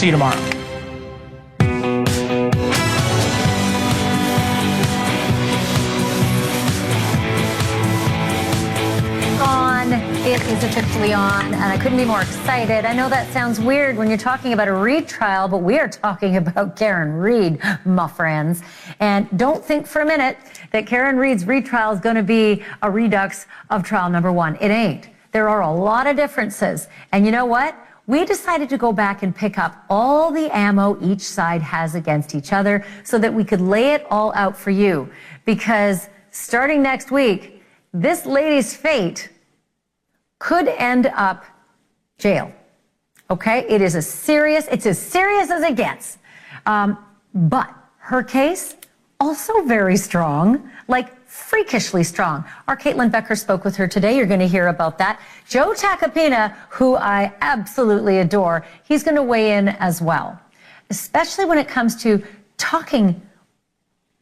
See you tomorrow. It is officially on, and I couldn't be more excited. I know that sounds weird when you're talking about a Reid trial, but we are talking about Karen Reid, my friends. And don't think for a minute that Karen Reid's Reid trial is going to be a redux of trial number one. It ain't. There are a lot of differences. And you know what? We decided to go back and pick up all the ammo each side has against each other so that we could lay it all out for you. Because starting next week, this lady's fate could end up jail. Okay? It's as serious as it gets. But her case, also very strong, like freakishly strong. Our Caitlin Becker spoke with her today. You're going to hear about that. Joe Tacopina, who I absolutely adore, he's going to weigh in as well, especially when it comes to talking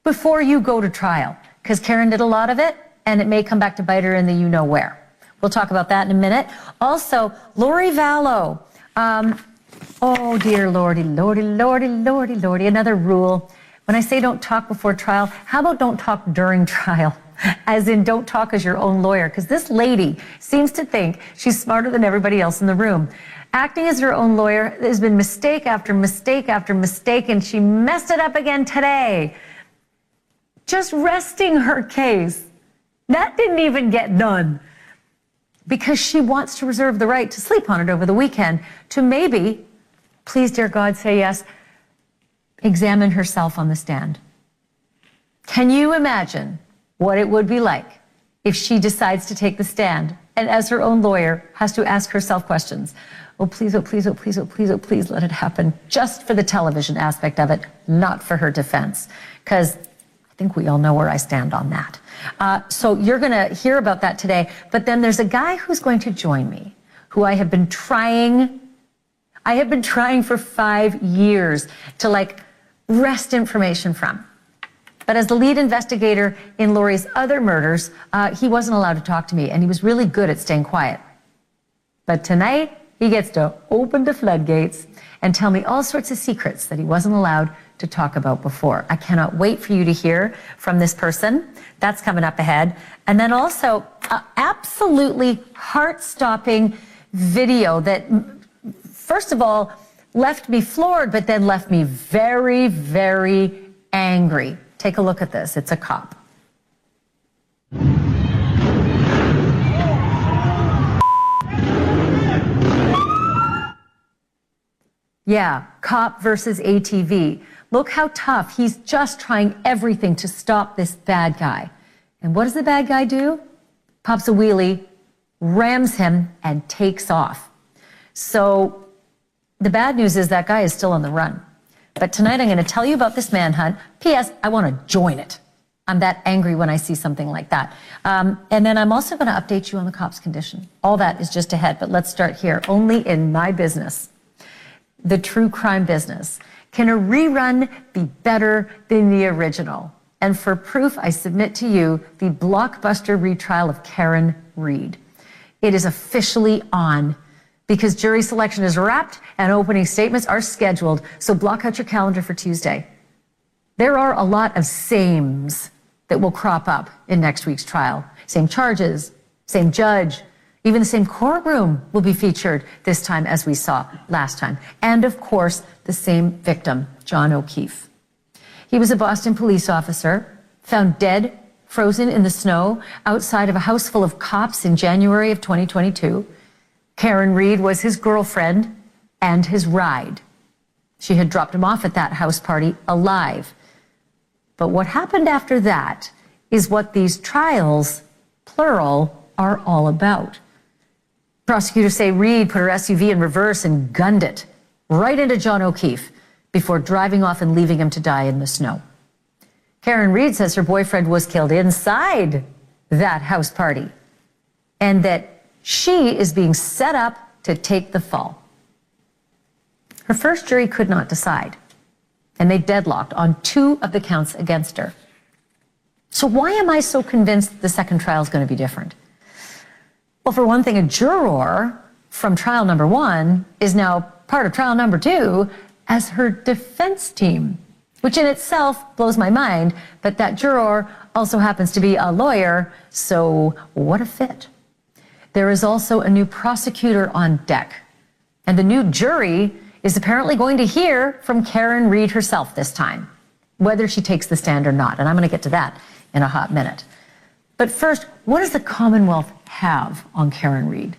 before you go to trial, because Karen did a lot of it, and it may come back to bite her in the you-know-where. We'll talk about that in a minute. Also, Lori Vallow. Oh, dear Lordy, another rule. When I say don't talk before trial, how about don't talk during trial? As in, don't talk as your own lawyer. Because this lady seems to think she's smarter than everybody else in the room. Acting as her own lawyer, there's been mistake after mistake after mistake, and she messed it up again today. Just resting her case. That didn't even get done. Because she wants to reserve the right to sleep on it over the weekend, to maybe, please dear God, say yes, examine herself on the stand. Can you imagine what it would be like if she decides to take the stand and as her own lawyer has to ask herself questions? Oh, please, oh, please, oh, please, oh, please, oh, please let it happen, just for the television aspect of it, not for her defense. Because I think we all know where I stand on that. So you're going to hear about that today. But then there's a guy who's going to join me, who I have been trying for 5 years to wrest information from. But as the lead investigator in Lori's other murders, he wasn't allowed to talk to me, and he was really good at staying quiet. But tonight, he gets to open the floodgates and tell me all sorts of secrets that he wasn't allowed to talk about before. I cannot wait for you to hear from this person. That's coming up ahead. And then also, absolutely heart-stopping video that, first of all, left me floored, but then left me very, very angry. Take a look at this. It's a cop. Yeah, cop versus ATV. Look how tough. He's just trying everything to stop this bad guy. And what does the bad guy do? Pops a wheelie, rams him, and takes off. So the bad news is that guy is still on the run. But tonight I'm going to tell you about this manhunt. P.S. I want to join it. I'm that angry when I see something like that. And then I'm also going to update you on the cop's condition. All that is just ahead, but let's start here. Only in my business, the true crime business. Can a rerun be better than the original? And for proof, I submit to you the blockbuster retrial of Karen Reid. It is officially on because jury selection is wrapped and opening statements are scheduled. So block out your calendar for Tuesday. There are a lot of sames that will crop up in next week's trial. Same charges, same judge, even the same courtroom will be featured this time as we saw last time. And of course, the same victim, John O'Keefe. He was a Boston police officer, found dead, frozen in the snow outside of a house full of cops in January of 2022. Karen Reid was his girlfriend and his ride. She had dropped him off at that house party alive. But what happened after that is what these trials, plural, are all about. Prosecutors say Reid put her SUV in reverse and gunned it right into John O'Keefe before driving off and leaving him to die in the snow. Karen Reid says her boyfriend was killed inside that house party and that she is being set up to take the fall. Her first jury could not decide, and they deadlocked on 2 of the counts against her. So why am I so convinced the second trial is going to be different? Well, for one thing, a juror from trial number 1 is now part of trial number 2 as her defense team, which in itself blows my mind, but that juror also happens to be a lawyer, so what a fit. There is also a new prosecutor on deck, and the new jury is apparently going to hear from Karen Read herself this time, whether she takes the stand or not, and I'm going to get to that in a hot minute. But first, what does the Commonwealth have on Karen Read?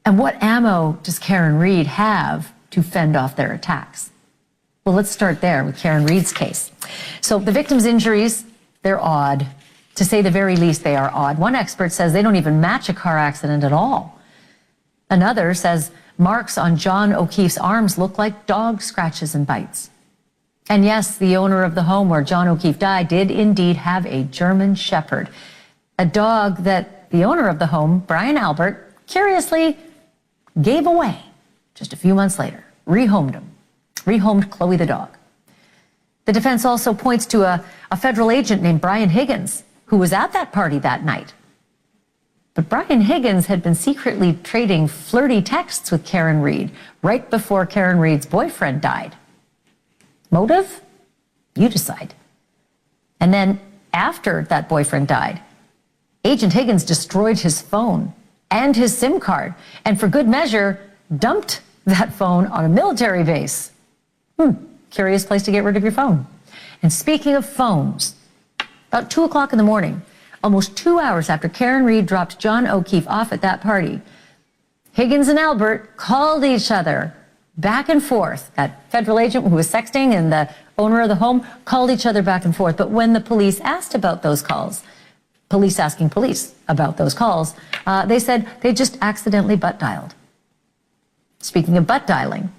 And what ammo does Karen Read have to fend off their attacks? Well, let's start there with Karen Read's case. So the victim's injuries, they're odd. To say the very least, they are odd. One expert says they don't even match a car accident at all. Another says marks on John O'Keefe's arms look like dog scratches and bites. And yes, the owner of the home where John O'Keefe died did indeed have a German Shepherd, a dog that the owner of the home, Brian Albert, curiously gave away just a few months later, rehomed Chloe the dog. The defense also points to a federal agent named Brian Higgins, who was at that party that night. But Brian Higgins had been secretly trading flirty texts with Karen Read right before Karen Read's boyfriend died. Motive? You decide. And then after that boyfriend died, Agent Higgins destroyed his phone and his SIM card, and for good measure, dumped that phone on a military base. Curious place to get rid of your phone. And speaking of phones, about 2 o'clock in the morning, almost 2 hours after Karen Read dropped John O'Keefe off at that party, Higgins and Albert called each other back and forth. That federal agent who was sexting and the owner of the home called each other back and forth. But when the police asked about those calls, police asking police about those calls, they said they just accidentally butt dialed. Speaking of butt dialing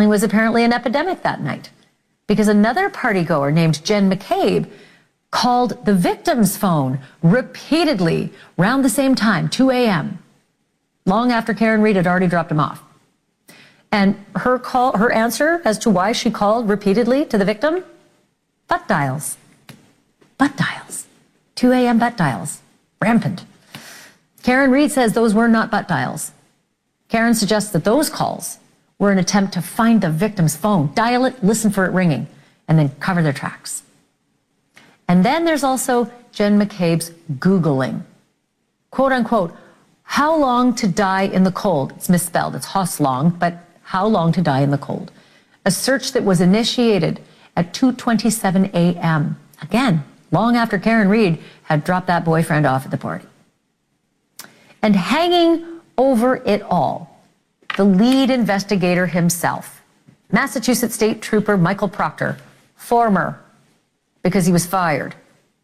was apparently an epidemic that night because another partygoer named Jen McCabe called the victim's phone repeatedly around the same time, 2 a.m., long after Karen Read had already dropped him off. And her answer as to why she called repeatedly to the victim? Butt dials. Butt dials. 2 a.m. butt dials. Rampant. Karen Read says those were not butt dials. Karen suggests that those calls were an attempt to find the victim's phone, dial it, listen for it ringing, and then cover their tracks. And then there's also Jen McCabe's Googling. Quote unquote, how long to die in the cold? It's misspelled, it's Hoslong, but how long to die in the cold? A search that was initiated at 2:27 a.m. Again, long after Karen Read had dropped that boyfriend off at the party. And hanging over it all, the lead investigator himself, Massachusetts State Trooper Michael Proctor, former, because he was fired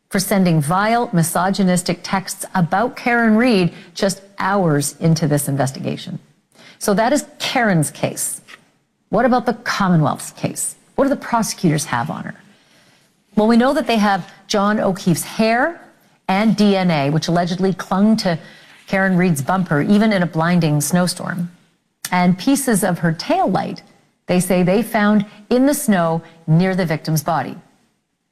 for sending vile, misogynistic texts about Karen Read just hours into this investigation. So that is Karen's case. What about the Commonwealth's case? What do the prosecutors have on her? Well, we know that they have John O'Keefe's hair and DNA, which allegedly clung to Karen Read's bumper, even in a blinding snowstorm. And pieces of her taillight, they say they found in the snow near the victim's body.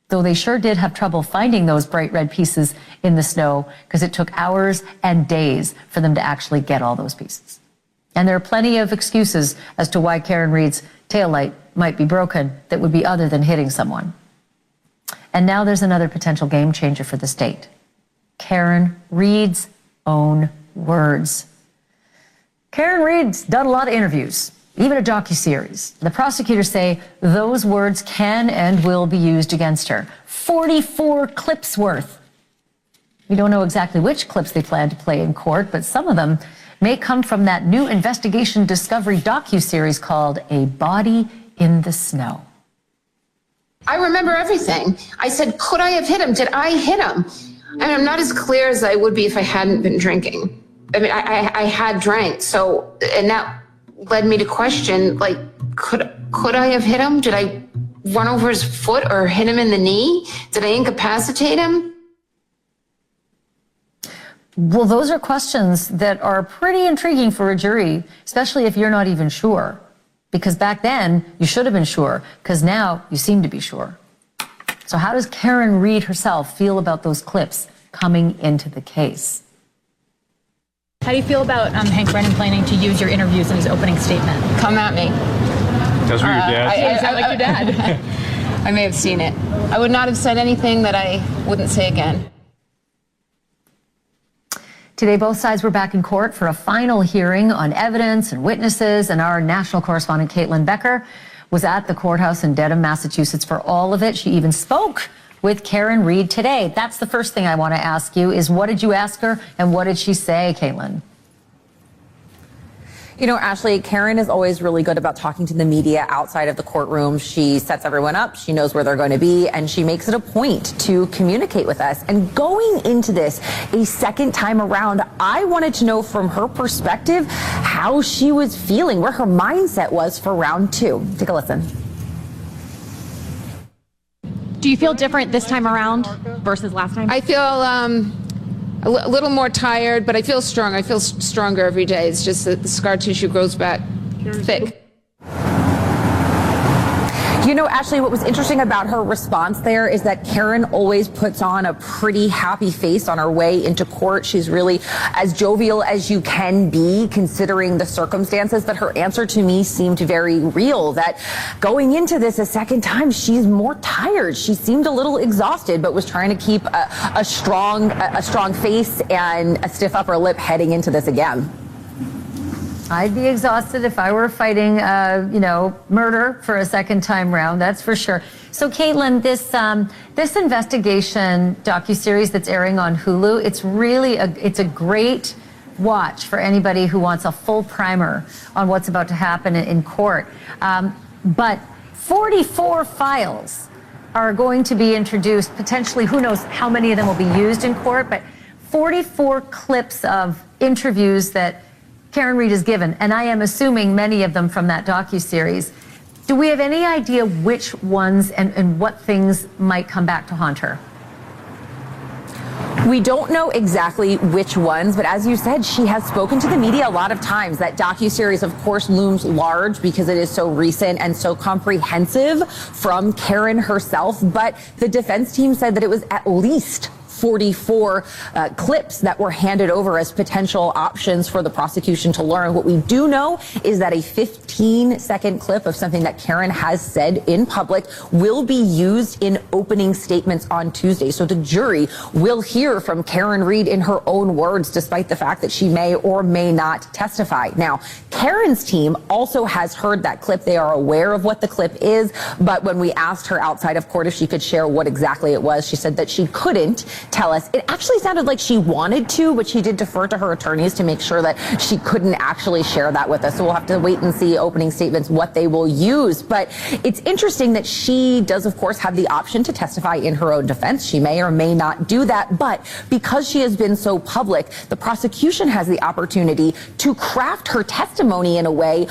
Though they sure did have trouble finding those bright red pieces in the snow because it took hours and days for them to actually get all those pieces. And there are plenty of excuses as to why Karen Read's taillight might be broken that would be other than hitting someone. And now there's another potential game changer for the state. Karen Read's own words. Karen Read's done a lot of interviews, even a docuseries. The prosecutors say those words can and will be used against her. 44 clips worth. We don't know exactly which clips they plan to play in court, but some of them may come from that new investigation discovery docuseries called A Body in the Snow. I remember everything. I said, could I have hit him? Did I hit him? I mean, I'm not as clear as I would be if I hadn't been drinking. I mean, I had drank, so, and that led me to question, like, could I have hit him? Did I run over his foot or hit him in the knee? Did I incapacitate him? Well, those are questions that are pretty intriguing for a jury, especially if you're not even sure. Because back then, you should have been sure, because now you seem to be sure. So how does Karen Read herself feel about those clips coming into the case? How do you feel about Hank Brennan planning to use your interviews in his opening statement? Come at me. That's what your dad said. You sound like your dad. I may have seen it. I would not have said anything that I wouldn't say again. Today, both sides were back in court for a final hearing on evidence and witnesses, and our national correspondent Caitlin Becker was at the courthouse in Dedham, Massachusetts for all of it. She even spoke with Karen Read today. That's the first thing I want to ask you is what did you ask her and what did she say, Caitlin? You know, Ashleigh, Karen is always really good about talking to the media outside of the courtroom. She sets everyone up. She knows where they're going to be, and she makes it a point to communicate with us. And going into this a second time around, I wanted to know from her perspective how she was feeling, where her mindset was for round two. Take a listen. Do you feel different this time around versus last time? I feel a little more tired, but I feel strong. I feel stronger every day. It's just that the scar tissue grows back thick. You know, Ashleigh, what was interesting about her response there is that Karen always puts on a pretty happy face on her way into court. She's really as jovial as you can be considering the circumstances, but her answer to me seemed very real, that going into this a second time, she's more tired. She seemed a little exhausted, but was trying to keep a strong face and a stiff upper lip heading into this again. I'd be exhausted if I were fighting, murder for a second time round. That's for sure. So, Caitlin, this investigation docuseries that's airing on Hulu, it's a great watch for anybody who wants a full primer on what's about to happen in court. But 44 files are going to be introduced. Potentially, who knows how many of them will be used in court? But 44 clips of interviews that Karen Read is given, and I am assuming many of them from that docuseries. Do we have any idea which ones and what things might come back to haunt her? We don't know exactly which ones, but as you said, she has spoken to the media a lot of times. That docuseries, of course, looms large because it is so recent and so comprehensive from Karen herself, but the defense team said that it was at least 44 clips that were handed over as potential options for the prosecution to learn. What we do know is that a 15-second clip of something that Karen has said in public will be used in opening statements on Tuesday. So the jury will hear from Karen Read in her own words, despite the fact that she may or may not testify. Now, Karen's team also has heard that clip. They are aware of what the clip is, but when we asked her outside of court if she could share what exactly it was, she said that she couldn't tell us. It actually sounded like she wanted to, but she did defer to her attorneys to make sure that she couldn't actually share that with us. So we'll have to wait and see opening statements, what they will use. But it's interesting that she does, of course, have the option to testify in her own defense. She may or may not do that. But because she has been so public, the prosecution has the opportunity to craft her testimony in a way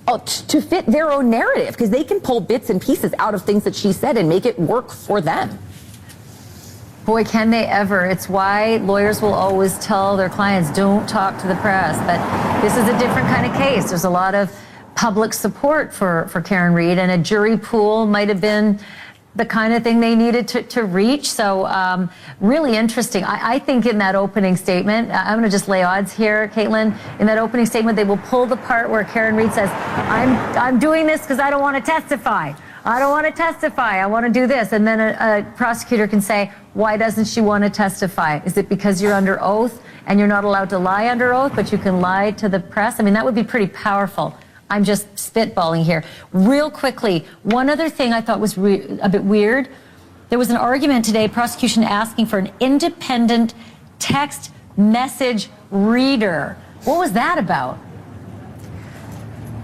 to fit their own narrative, because they can pull bits and pieces out of things that she said and make it work for them. Boy, can they ever. It's why lawyers will always tell their clients, don't talk to the press. But this is a different kind of case. There's a lot of public support for Karen Read, and a jury pool might have been the kind of thing they needed to reach. So really interesting. I think in that opening statement, I'm going to just lay odds here, Caitlin. In that opening statement, they will pull the part where Karen Read says, I'm doing this because I don't want to testify. I don't want to testify. I want to do this. And then a prosecutor can say, why doesn't she want to testify? Is it because you're under oath and you're not allowed to lie under oath, but you can lie to the press? I mean, that would be pretty powerful. I'm just spitballing here. Real quickly, one other thing I thought was a bit weird. There was an argument today, prosecution asking for an independent text message reader. What was that about?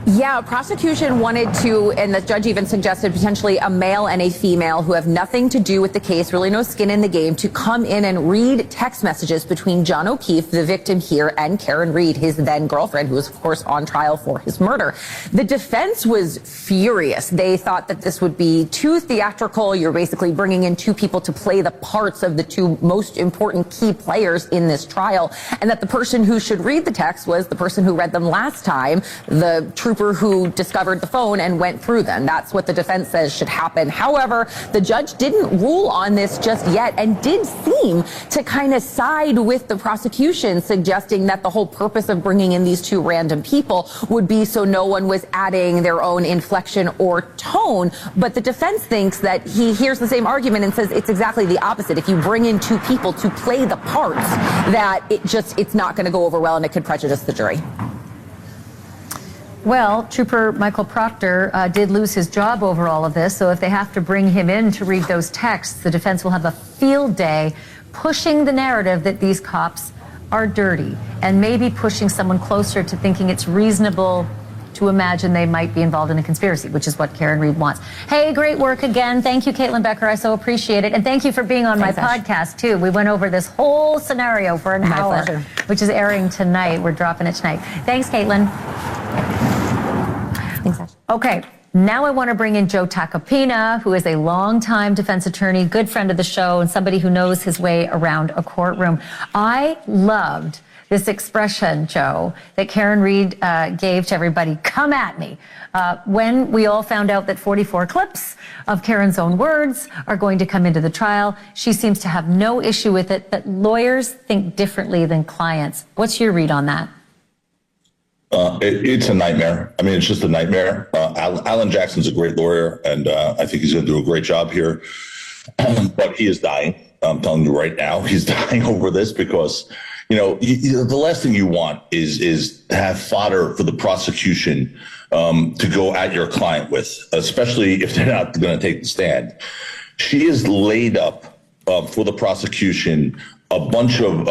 Yeah, prosecution wanted to, and the judge even suggested potentially a male and a female who have nothing to do with the case, really no skin in the game, to come in and read text messages between John O'Keefe, the victim here, and Karen Read, his then girlfriend, who was, of course, on trial for his murder. The defense was furious. They thought that this would be too theatrical. You're basically bringing in two people to play the parts of the two most important key players in this trial, and that the person who should read the text was the person who read them last time, the trooper trooper who discovered the phone and went through them. That's what the defense says should happen. However, the judge didn't rule on this just yet and did seem to kind of side with the prosecution, suggesting that the whole purpose of bringing in these two random people would be so no one was adding their own inflection or tone. But the defense thinks that he hears the same argument and says it's exactly the opposite. If you bring in two people to play the parts, that it's not going to go over well and it could prejudice the jury. Well, Trooper Michael Proctor did lose his job over all of this, so if they have to bring him in to read those texts, the defense will have a field day pushing the narrative that these cops are dirty and maybe pushing someone closer to thinking it's reasonable to imagine they might be involved in a conspiracy, which is what Karen Read wants. Hey, great work again. Thank you, Caitlin Becker. I so appreciate it. And thank you for being on my podcast, too. We went over this whole scenario for an hour, pleasure. which is airing tonight. We're dropping it tonight. Thanks, Caitlin. Thanks, Ash. Okay. Now I want to bring in Joe Tacopina, who is a longtime defense attorney, good friend of the show, and somebody who knows his way around a courtroom. I loved this expression, Joe, that Karen Read gave to everybody, come at me. When we all found out that 44 clips of Karen's own words are going to come into the trial, she seems to have no issue with it, but lawyers think differently than clients. What's your read on that? It's a nightmare. I mean, it's just a nightmare. Alan Jackson's a great lawyer, and I think he's going to do a great job here. But he is dying. I'm telling you right now, he's dying over this because, the last thing you want is to have fodder for the prosecution to go at your client with, especially if they're not going to take the stand. She is laid up for the prosecution a bunch of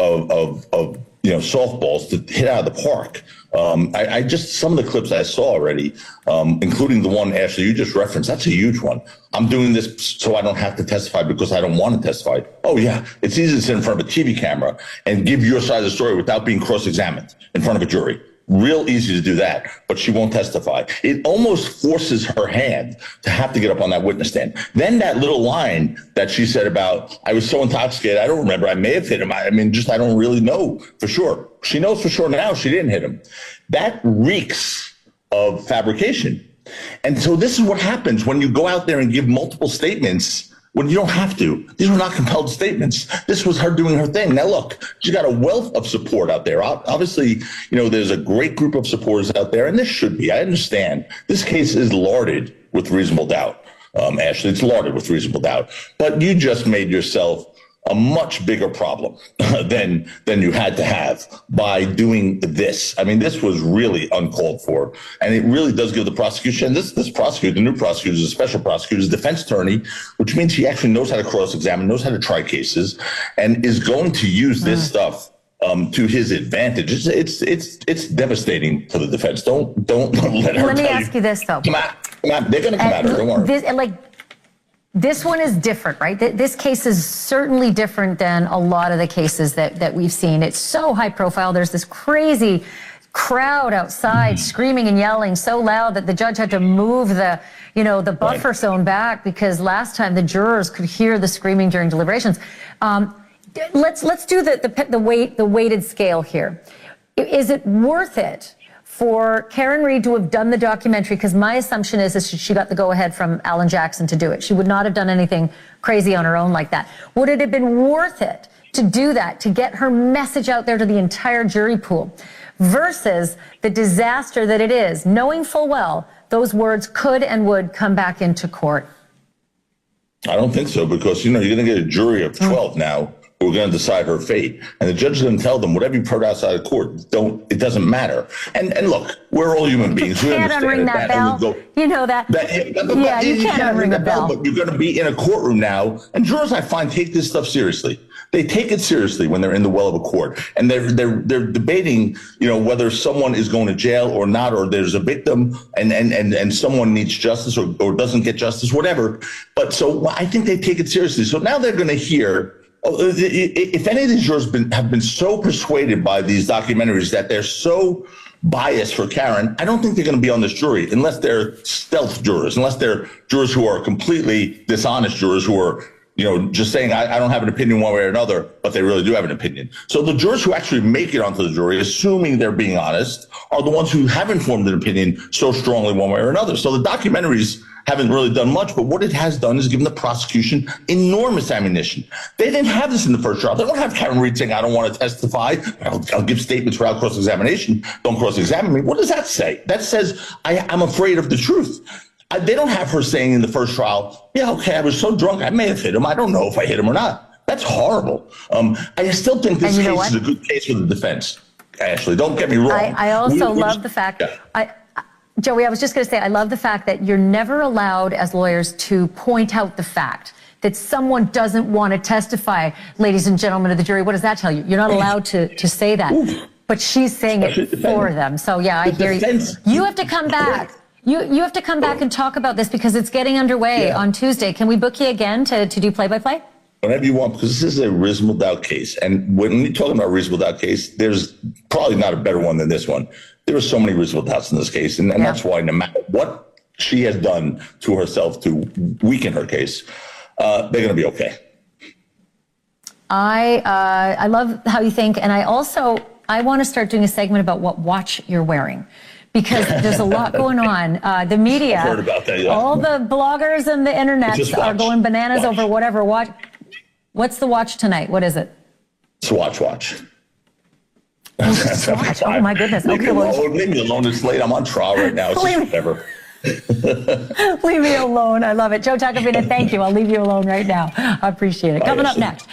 softballs to hit out of the park. I just, some of the clips I saw already, including the one, Ashleigh, you just referenced, that's a huge one. I'm doing this so I don't have to testify because I don't want to testify. Oh, yeah, it's easy to sit in front of a TV camera and give your side of the story without being cross-examined in front of a jury. Real easy to do that, but she won't testify. It almost forces her hand to have to get up on that witness stand. Then that little line that she said about, I was so intoxicated, I don't remember, I may have hit him. I don't really know for sure. She knows for sure now she didn't hit him. That reeks of fabrication. And so this is what happens when you go out there and give multiple statements when you don't have to. These were not compelled statements. This was her doing her thing. Now, look, she got a wealth of support out there. Obviously, there's a great group of supporters out there, and this should be. I understand. This case is larded with reasonable doubt. Ashleigh, it's larded with reasonable doubt. But you just made yourself a much bigger problem than you had to have by doing this. I mean, this was really uncalled for, and it really does give the prosecution, this prosecutor, the new prosecutor, is a special prosecutor, is a defense attorney, which means he actually knows how to cross-examine, knows how to try cases, and is going to use this stuff to his advantage. It's devastating for the defense. Don't let her. Let me ask you this though. Come on, they're going to come at her. Don't worry. This one is different, right? This case is certainly different than a lot of the cases that we've seen. It's so high profile. There's this crazy crowd outside screaming and yelling so loud that the judge had to move the buffer zone back because last time the jurors could hear the screaming during deliberations. Let's do the weighted scale here. Is it worth it for Karen Read to have done the documentary? Because my assumption is she got the go-ahead from Alan Jackson to do it. She would not have done anything crazy on her own like that. Would it have been worth it to do that, to get her message out there to the entire jury pool, versus the disaster that it is, knowing full well those words could and would come back into court? I don't think so, because, you're going to get a jury of 12 now who are going to decide her fate. And the judge is going to tell them, whatever you put outside of court, it doesn't matter. And look, we're all human beings. You can't unring that bell. You know that. Yeah, you can't unring the bell. But you're going to be in a courtroom now. And jurors, I find, take this stuff seriously. They take it seriously when they're in the well of a court, and they're debating, whether someone is going to jail or not, or there's a victim and someone needs justice or doesn't get justice, whatever. But so I think they take it seriously. So now they're going to hear, if any of these jurors have been so persuaded by these documentaries that they're so biased for Karen, I don't think they're going to be on this jury unless they're stealth jurors, unless they're jurors who are completely dishonest jurors who are just saying, I don't have an opinion one way or another, but they really do have an opinion. So the jurors who actually make it onto the jury, assuming they're being honest, are the ones who haven't formed an opinion so strongly one way or another. So the documentaries haven't really done much, but what it has done is given the prosecution enormous ammunition. They didn't have this in the first trial. They don't have Karen Reed saying, I don't want to testify. I'll give statements without cross-examination. Don't cross-examine me. What does that say? That says I'm afraid of the truth. They don't have her saying in the first trial, yeah, okay, I was so drunk, I may have hit him. I don't know if I hit him or not. That's horrible. I still think this case is a good case for the defense. Ashleigh, don't get me wrong. I also love the fact, Joey, I was just going to say, I love the fact that you're never allowed as lawyers to point out the fact that someone doesn't want to testify. Ladies and gentlemen of the jury, what does that tell you? You're not allowed to say that. Ooh. But she's saying it for them. So, yeah, I hear you. You have to come back. You have to come back and talk about this because it's getting underway on Tuesday. Can we book you again to do play-by-play? Whenever you want, because this is a reasonable doubt case. And when you're talking about a reasonable doubt case, there's probably not a better one than this one. There are so many reasonable doubts in this case. And that's why no matter what she has done to herself to weaken her case, they're going to be okay. I love how you think. And I want to start doing a segment about what watch you're wearing. Because there's a lot going on. The media, I've heard about that, all the bloggers and the internet are going bananas over whatever watch. What's the watch tonight? What is it? Swatch. Swatch. Oh my goodness. Leave me alone. It's late. I'm on trial right now. It's just whatever. Leave me alone. I love it. Joe Tacopina, thank you. I'll leave you alone right now. I appreciate it. Coming up next,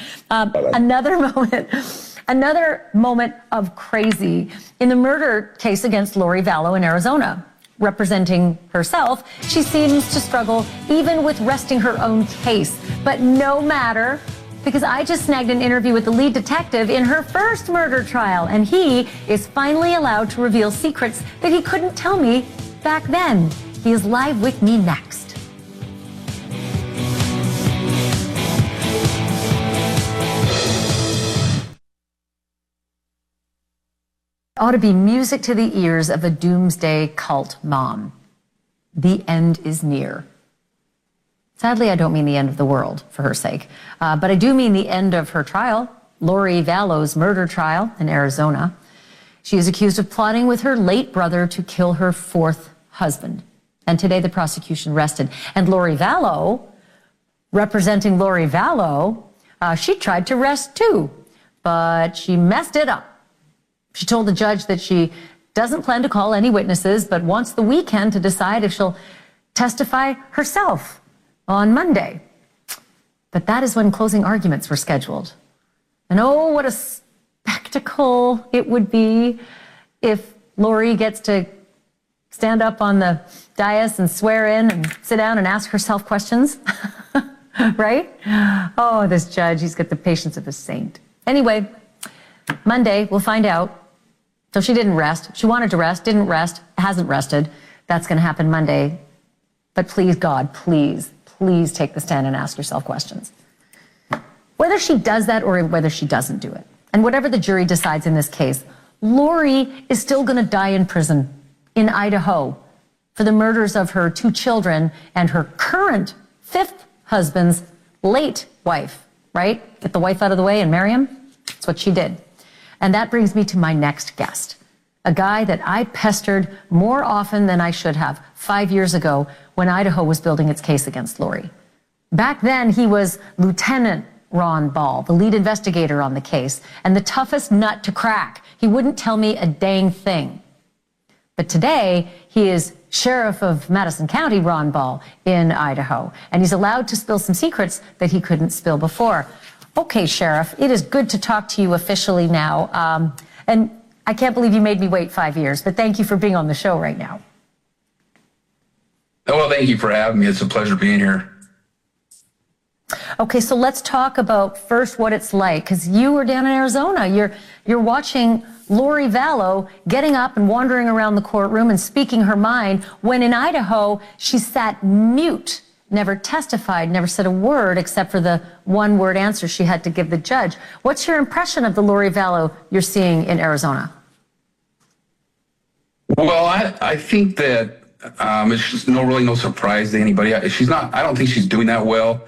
Another moment of crazy in the murder case against Lori Vallow in Arizona. Representing herself, she seems to struggle even with resting her own case. But no matter, because I just snagged an interview with the lead detective in her first murder trial, and he is finally allowed to reveal secrets that he couldn't tell me back then. He is live with me next. Ought to be music to the ears of a doomsday cult mom. The end is near. Sadly, I don't mean the end of the world for her sake, but I do mean the end of her trial, Lori Vallow's murder trial in Arizona. She is accused of plotting with her late brother to kill her fourth husband. And today the prosecution rested. And Lori Vallow, representing Lori Vallow, she tried to rest too, but she messed it up. She told the judge that she doesn't plan to call any witnesses, but wants the weekend to decide if she'll testify herself on Monday. But that is when closing arguments were scheduled. And oh, what a spectacle it would be if Lori gets to stand up on the dais and swear in and sit down and ask herself questions. Right? Oh, this judge, he's got the patience of a saint. Anyway, Monday, we'll find out. So she didn't rest. She wanted to rest, didn't rest, hasn't rested. That's going to happen Monday. But please, God, please take the stand and ask yourself questions. Whether she does that or whether she doesn't do it, and whatever the jury decides in this case, Lori is still going to die in prison in Idaho for the murders of her 2 children and her current 5th husband's late wife, right? Get the wife out of the way and marry him. That's what she did. And that brings me to my next guest, a guy that I pestered more often than I should have 5 years ago when Idaho was building its case against Lori. Back then, he was Lieutenant Ron Ball, the lead investigator on the case, and the toughest nut to crack. He wouldn't tell me a dang thing. But today, he is Sheriff of Madison County, Ron Ball, in Idaho, and he's allowed to spill some secrets that he couldn't spill before. Okay, Sheriff, it is good to talk to you officially now. And I can't believe you made me wait 5 years, but thank you for being on the show right now. Oh, well, thank you for having me. It's a pleasure being here. Okay, so let's talk about first what it's like, because you were down in Arizona. You're watching Lori Vallow getting up and wandering around the courtroom and speaking her mind, when in Idaho, she sat mute, never testified, never said a word except for the one-word answer she had to give the judge. What's your impression of the Lori Vallow you're seeing in Arizona? Well, I think that it's just really no surprise to anybody. I don't think she's doing that well.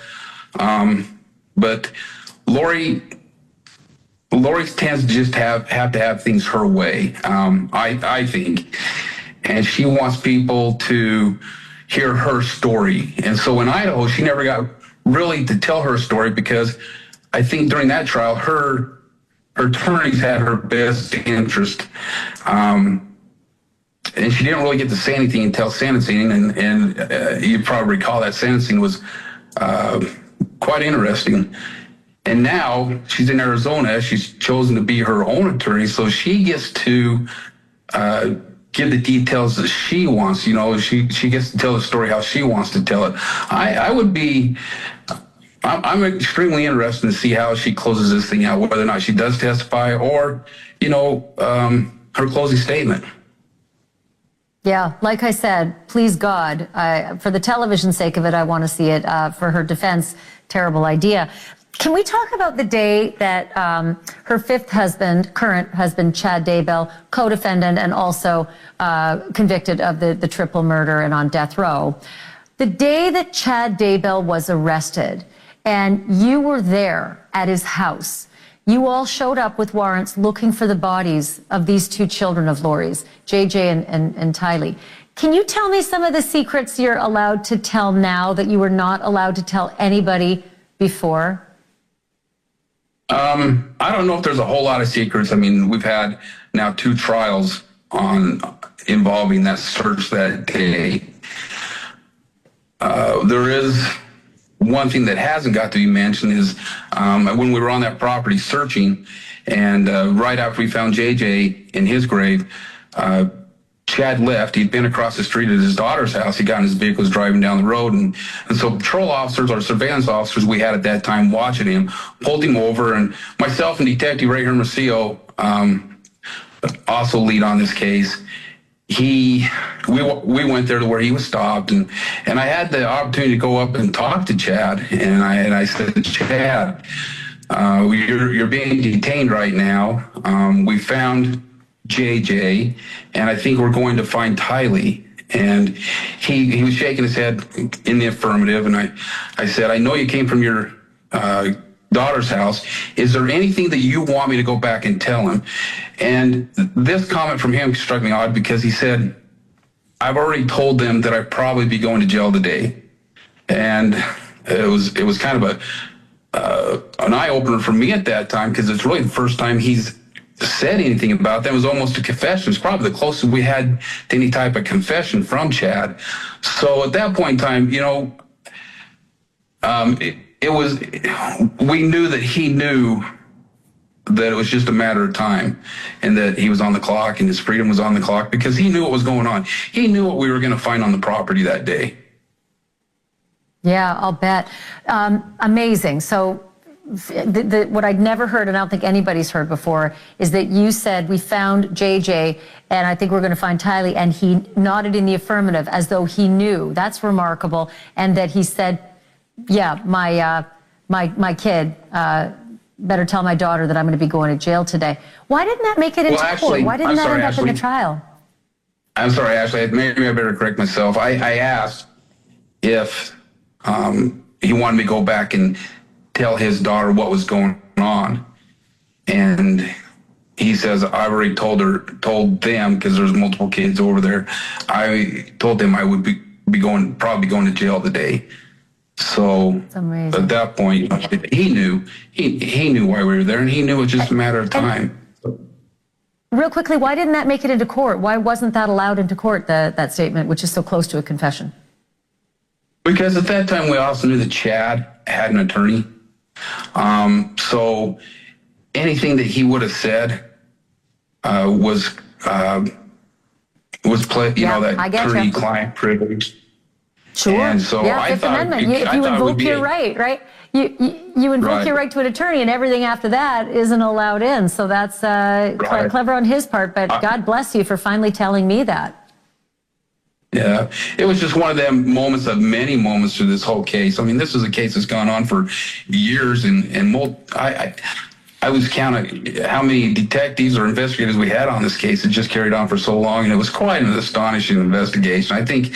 but Lori tends to just have to have things her way. I think, and she wants people to hear her story. And so in Idaho, she never got really to tell her story because I think during that trial, her attorneys had her best interest. And she didn't really get to say anything until sentencing. And you probably recall that sentencing was quite interesting. And now she's in Arizona. She's chosen to be her own attorney. So she gets to give the details that she wants. She gets to tell the story how she wants to tell it. I'm extremely interested to see how she closes this thing out, whether or not she does testify or, her closing statement. Yeah, like I said, please God, for the television sake of it, I want to see it. For her defense, terrible idea. Can we talk about the day that her fifth husband, current husband, Chad Daybell, co-defendant and also convicted of the triple murder and on death row, the day that Chad Daybell was arrested and you were there at his house, you all showed up with warrants looking for the bodies of these two children of Lori's, JJ and Tylee. Can you tell me some of the secrets you're allowed to tell now that you were not allowed to tell anybody before? I don't know if there's a whole lot of secrets. I mean, we've had now 2 trials involving that search that day. There is one thing that hasn't got to be mentioned is when we were on that property searching, and right after we found JJ in his grave, Chad left. He'd been across the street at his daughter's house. He got in his vehicle, was driving down the road, and so patrol officers or surveillance officers we had at that time watching him pulled him over, and myself and Detective Ray Hermosillo, also lead on this case. We went there to where he was stopped, and I had the opportunity to go up and talk to Chad, and I said, Chad, you're being detained right now. We found JJ, and I think we're going to find Tylee. And he was shaking his head in the affirmative, and I said, I know you came from your daughter's house. Is there anything that you want me to go back and tell him? And this comment from him struck me odd because he said, I've already told them that I'd probably be going to jail today. And it was kind of an eye-opener for me at that time, because it's really the first time he's said anything about that. It was almost a confession. It's probably the closest we had to any type of confession from Chad. So at that point in time, we knew that he knew that it was just a matter of time, and that he was on the clock and his freedom was on the clock, because he knew what was going on. He knew what we were going to find on the property that day. Yeah, I'll bet. Amazing. So what I'd never heard, and I don't think anybody's heard before, is that you said we found JJ and I think we're going to find Tylee, and he nodded in the affirmative as though he knew. That's remarkable. And that he said, yeah, my kid, better tell my daughter that I'm going to be going to jail today. Why didn't that make it into court? Why didn't that end up in the trial? I'm sorry, Ashleigh. Maybe I better correct myself. I asked if he wanted me to go back and tell his daughter what was going on, and he says, I've already told them, because there's multiple kids over there. I told them I would probably going to jail today. So at that point, he knew why we were there, and he knew it was just a matter of time. Real quickly, why didn't that make it into court? Why wasn't that allowed into court, that statement, which is so close to a confession? Because at that time, we also knew that Chad had an attorney. So anything that he would have said was that attorney-client privilege. Sure. And so Fifth Amendment. If you invoke your right? You invoke your right to an attorney, and everything after that isn't allowed in. So that's quite clever on his part, but God bless you for finally telling me that. Yeah, it was just one of them moments of many moments through this whole case. I mean, this is a case that's gone on for years, and I was counting how many detectives or investigators we had on this case. It just carried on for so long, and it was quite an astonishing investigation. I think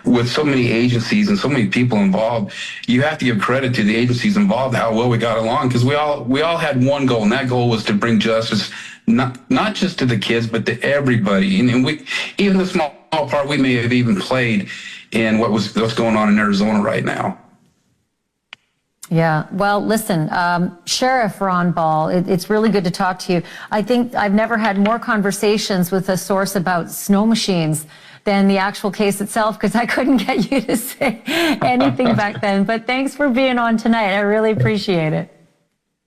with so many agencies and so many people involved, you have to give credit to the agencies involved, how well we got along, because we all had one goal, and that goal was to bring justice not just to the kids, but to everybody. And we, even the small part we may have even played in what's going on in Arizona right now. Yeah, well, listen, Sheriff Ron Ball, it's really good to talk to you. I think I've never had more conversations with a source about snow machines than the actual case itself, because I couldn't get you to say anything back then. But thanks for being on tonight. I really appreciate it.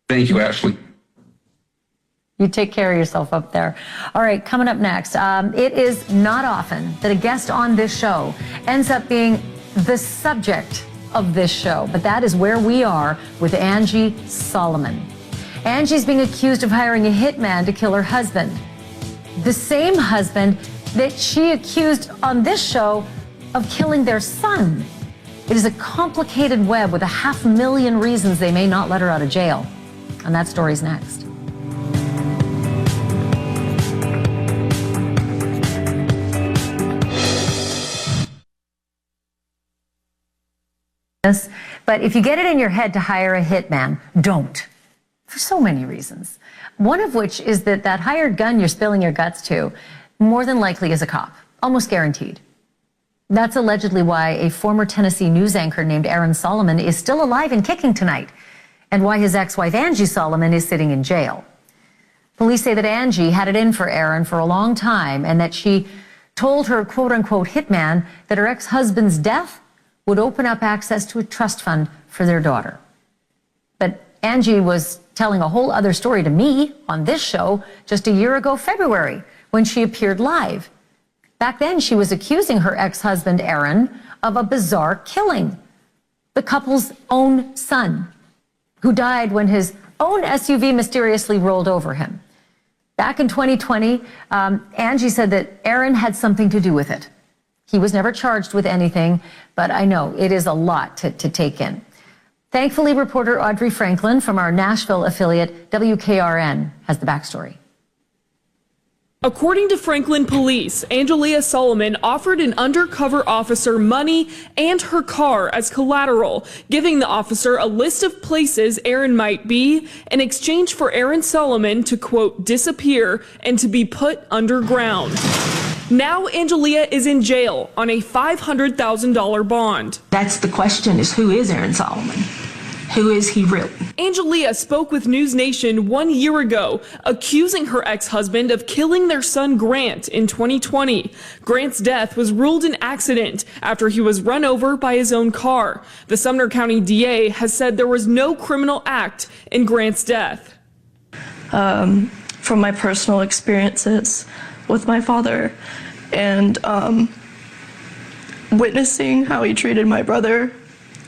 Thank you, Ashleigh. You take care of yourself up there. All right, coming up next, it is not often that a guest on this show ends up being the subject of this show, but that is where we are with Angie Solomon. Angie's being accused of hiring a hitman to kill her husband, the same husband that she accused on this show of killing their son. It is a complicated web with 500,000 reasons they may not let her out of jail. And that story's next. But if you get it in your head to hire a hitman, don't. For so many reasons. One of which is that hired gun you're spilling your guts to more than likely is a cop. Almost guaranteed. That's allegedly why a former Tennessee news anchor named Aaron Solomon is still alive and kicking tonight, and why his ex-wife Angie Solomon is sitting in jail. Police say that Angie had it in for Aaron for a long time, and that she told her quote-unquote hitman that her ex-husband's death would open up access to a trust fund for their daughter. But Angie was telling a whole other story to me on this show just a year ago, February, when she appeared live. Back then, she was accusing her ex-husband, Aaron, of a bizarre killing. The couple's own son, who died when his own SUV mysteriously rolled over him. Back in 2020, Angie said that Aaron had something to do with it. He was never charged with anything, but I know it is a lot to take in. Thankfully, reporter Audrey Franklin from our Nashville affiliate, WKRN, has the backstory. According to Franklin police, Ashleigh Solomon offered an undercover officer money and her car as collateral, giving the officer a list of places Aaron might be in exchange for Aaron Solomon to, quote, disappear and to be put underground. Now Ashleigh is in jail on a $500,000 bond. That's the question, is who is Aaron Solomon? Who is he really? Ashleigh spoke with NewsNation 1 year ago, accusing her ex-husband of killing their son Grant in 2020. Grant's death was ruled an accident after he was run over by his own car. The Sumner County DA has said there was no criminal act in Grant's death. From my personal experiences with my father and witnessing how he treated my brother,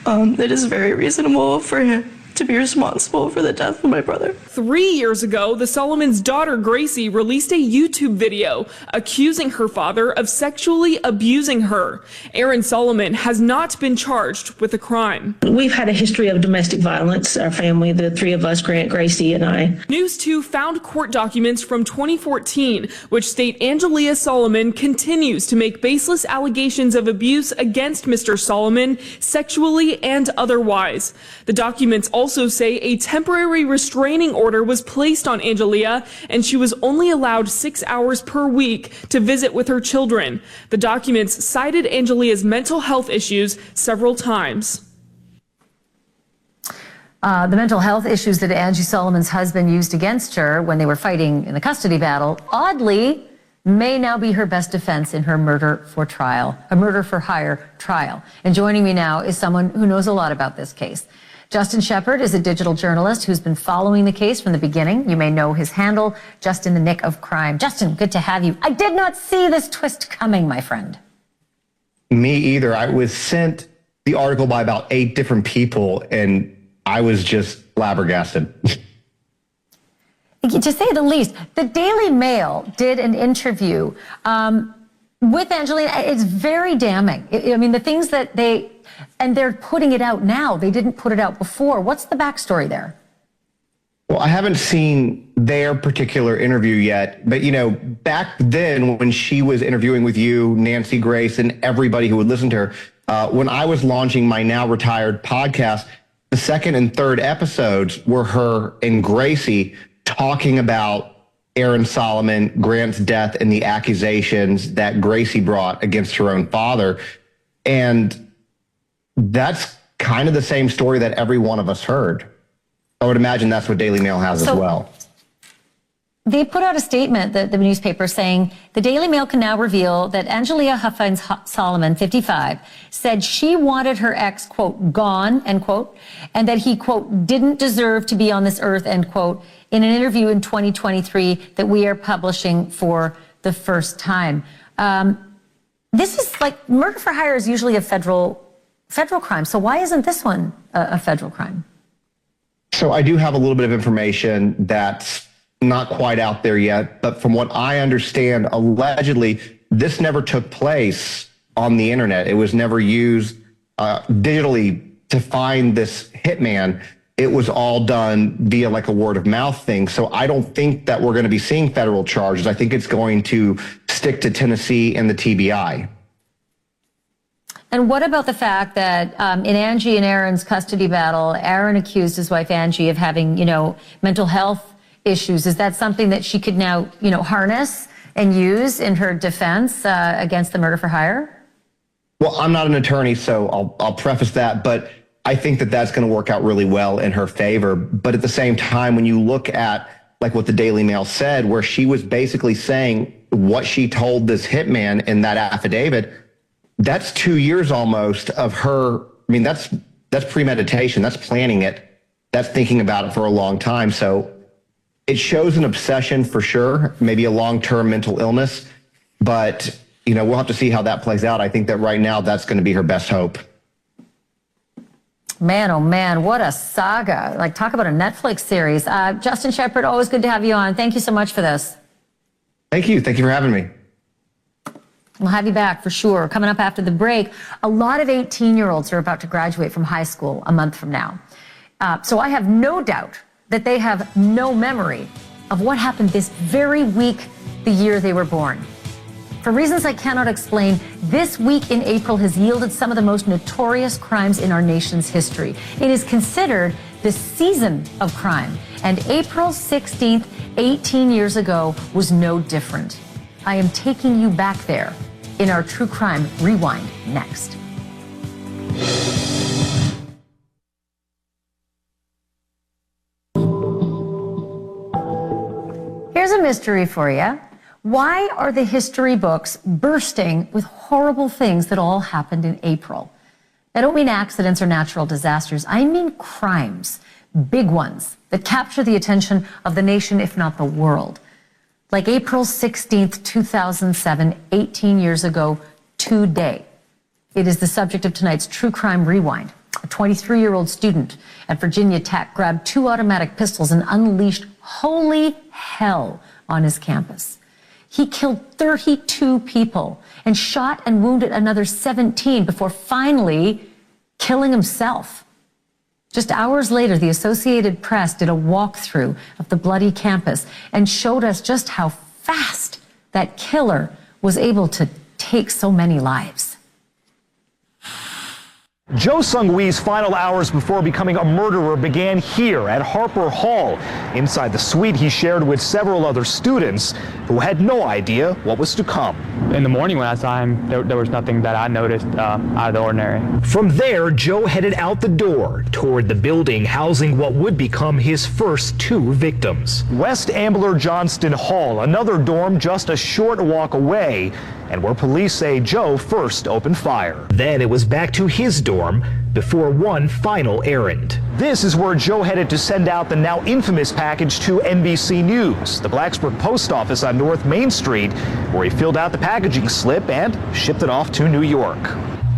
it is very reasonable for him to be responsible for the death of my brother. 3 years ago, the Solomon's daughter, Gracie, released a YouTube video accusing her father of sexually abusing her. Aaron Solomon has not been charged with the crime. We've had a history of domestic violence, our family, the three of us, Grant, Gracie, and I. News 2 found court documents from 2014, which state Ashleigh Solomon continues to make baseless allegations of abuse against Mr. Solomon, sexually and otherwise. The documents also say a temporary restraining order was placed on Ashleigh, and she was only allowed 6 hours per week to visit with her children. The documents cited Ashleigh's mental health issues several times. The mental health issues that Angie Solomon's husband used against her when they were fighting in the custody battle, oddly, may now be her best defense in her murder for hire trial. And joining me now is someone who knows a lot about this case. Justin Shepard is a digital journalist who's been following the case from the beginning. You may know his handle, Just in the Nick of Crime. Justin, good to have you. I did not see this twist coming, my friend. Me either. I was sent the article by about 8 different people, and I was just flabbergasted. To say the least, the Daily Mail did an interview with Angelina. It's very damning. I mean, the things that they're putting it out now. They didn't put it out before. What's the backstory there? Well, I haven't seen their particular interview yet, but, back then when she was interviewing with you, Nancy Grace, and everybody who would listen to her, when I was launching my now retired podcast, the second and third episodes were her and Gracie talking about Aaron Solomon, Grant's death, and the accusations that Gracie brought against her own father. And that's kind of the same story that every one of us heard. I would imagine that's what Daily Mail has as well. They put out a statement, the newspaper, saying the Daily Mail can now reveal that Angeliah Solomon, 55, said she wanted her ex, quote, gone, end quote, and that he, quote, didn't deserve to be on this earth, end quote, in an interview in 2023 that we are publishing for the first time. This is like murder for hire is usually a federal crime. So why isn't this one a federal crime? So I do have a little bit of information that's not quite out there yet, but from what I understand, allegedly, this never took place on the internet. It was never used digitally to find this hitman. It was all done via like a word of mouth thing. So I don't think that we're going to be seeing federal charges. I think it's going to stick to Tennessee and the TBI. And what about the fact that in Angie and Aaron's custody battle, Aaron accused his wife Angie of having, mental health issues? Is that something that she could now, harness and use in her defense against the murder for hire? Well, I'm not an attorney, so I'll preface that, but I think that that's going to work out really well in her favor. But at the same time, when you look at like what the Daily Mail said, where she was basically saying what she told this hitman in that affidavit, that's 2 years almost of her. I mean, that's premeditation. That's planning it. That's thinking about it for a long time. So it shows an obsession for sure, maybe a long-term mental illness. But, we'll have to see how that plays out. I think that right now that's going to be her best hope. Man, oh man, what a saga. Like, talk about a Netflix series. Justin Shepard, always good to have you on. Thank you so much for this. Thank you. Thank you for having me. We'll have you back for sure. Coming up after the break, a lot of 18-year-olds are about to graduate from high school a month from now. So I have no doubt that they have no memory of what happened this very week, the year they were born. For reasons I cannot explain, this week in April has yielded some of the most notorious crimes in our nation's history. It is considered the season of crime, and April 16th, 18 years ago, was no different. I am taking you back there in our True Crime Rewind next. Here's a mystery for you. Why are the history books bursting with horrible things that all happened in April? I don't mean accidents or natural disasters. I mean crimes, big ones that capture the attention of the nation, if not the world. Like April 16th, 2007, 18 years ago today. It is the subject of tonight's True Crime Rewind. A 23-year-old student at Virginia Tech grabbed 2 automatic pistols and unleashed holy hell on his campus. He killed 32 people and shot and wounded another 17 before finally killing himself. Just hours later, the Associated Press did a walkthrough of the bloody campus and showed us just how fast that killer was able to take so many lives. Joe Sung-Wee's final hours before becoming a murderer began here at Harper Hall, inside the suite he shared with several other students who had no idea what was to come. In the morning when I saw him, there was nothing that I noticed out of the ordinary. From there, Joe headed out the door toward the building housing what would become his first 2 victims. West Ambler Johnston Hall, another dorm just a short walk away, and where police say Joe first opened fire. Then it was back to his dorm before one final errand. This is where Joe headed to send out the now infamous package to NBC News, the Blacksburg Post Office on North Main Street, where he filled out the packaging slip and shipped it off to New York.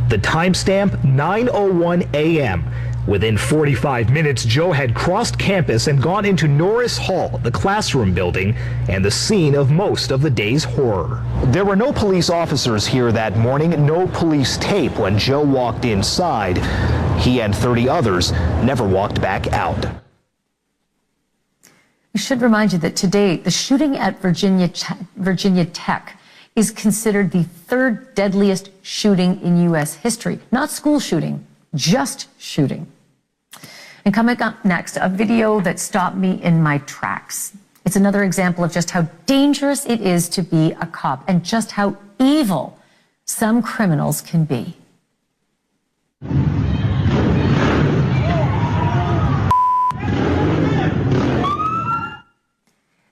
The timestamp, 9:01 a.m. Within 45 minutes, Joe had crossed campus and gone into Norris Hall, the classroom building, and the scene of most of the day's horror. There were no police officers here that morning, no police tape when Joe walked inside. He and 30 others never walked back out. We should remind you that today, the shooting at Virginia Tech is considered the third deadliest shooting in U.S. history. Not school shooting, just shooting. And coming up next, a video that stopped me in my tracks. It's another example of just how dangerous it is to be a cop and just how evil some criminals can be.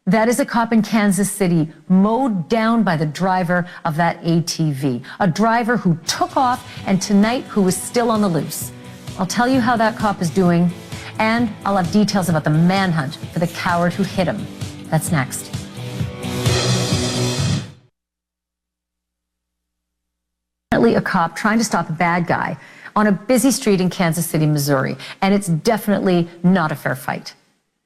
That is a cop in Kansas City mowed down by the driver of that ATV, a driver who took off and tonight who is still on the loose. I'll tell you how that cop is doing, and I'll have details about the manhunt for the coward who hit him. That's next. Definitely a cop trying to stop a bad guy on a busy street in Kansas City, Missouri, and it's definitely not a fair fight.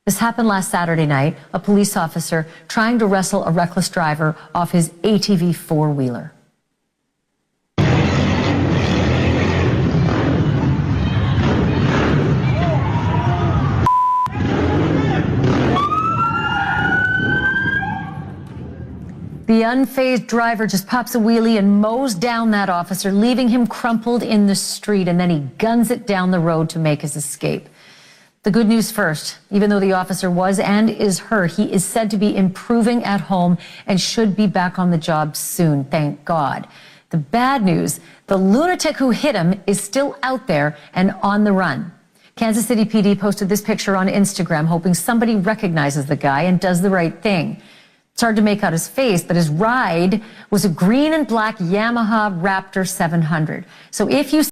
This happened last Saturday night, a police officer trying to wrestle a reckless driver off his ATV four-wheeler. The unfazed driver just pops a wheelie and mows down that officer, leaving him crumpled in the street, and then he guns it down the road to make his escape. The good news first, even though the officer was and is hurt, he is said to be improving at home and should be back on the job soon, thank God. The bad news, the lunatic who hit him is still out there and on the run. Kansas City PD posted this picture on Instagram, hoping somebody recognizes the guy and does the right thing. It's hard to make out his face, but his ride was a green and black Yamaha Raptor 700. So if you